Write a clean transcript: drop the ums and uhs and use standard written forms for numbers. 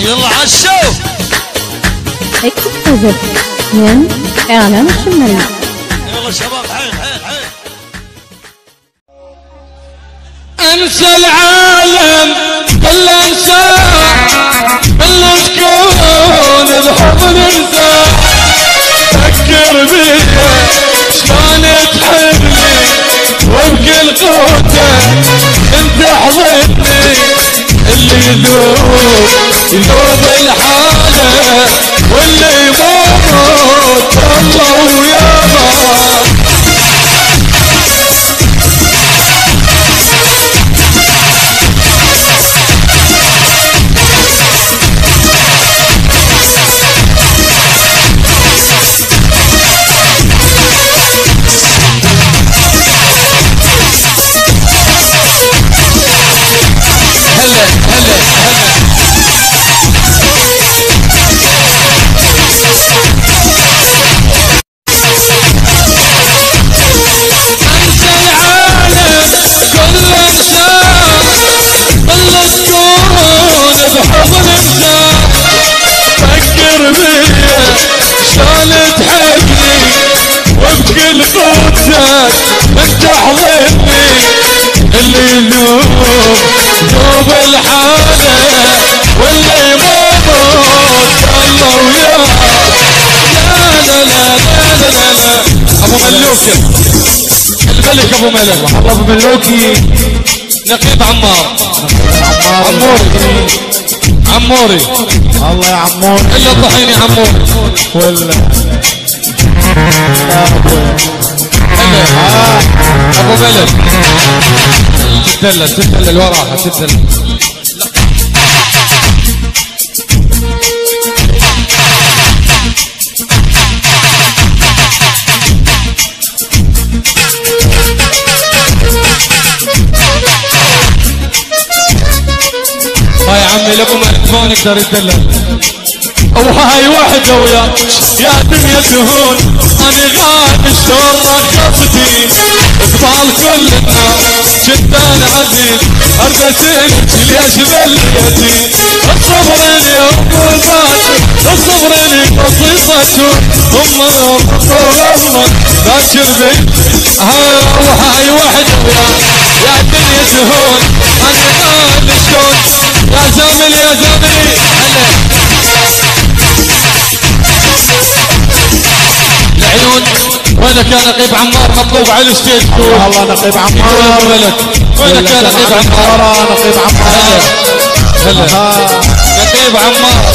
يلا عالشوف اكتشف من اعلام الشمالي. يلا شباب حيل حيل حيل. انسى العالم كله انساه بالله تكون الحب انساه فكر بيا شلون تحبني وبكل قوتك انت حضني اللي يذوب الحالة واللي يموت الله ويابا. انت حضني اللي يذوب الحالة واللي يموت الله وياه. لا لا لا لا لا لا. ابو ملوكي الملك ابو ملك ابو ملوكي نقيب عمار عموري الله يا عموري الا الطحيني عموري ولا ابو ملك تدلل وراها تدلل. هاي عمي لابو ملك ما نقدر يدلل. وهاي وحده وياك يا دنيا تهون انا غاد شلون رخصتي اقبال كل الناس جدا عزيز اربسينك ليش بليتي الصبرني ام الباكر الصبرني قصيصته ام امك باكر بي. وهاي وحده وياك يا دنيا تهون انا غاد شلون يا زامل يا زامل العيون. وينك يا نقيب عمار مطلوب على الستيج. والله نقيب عمار ولك وينك يا نقيب عمار نقيب عمار هلا نقيب عمار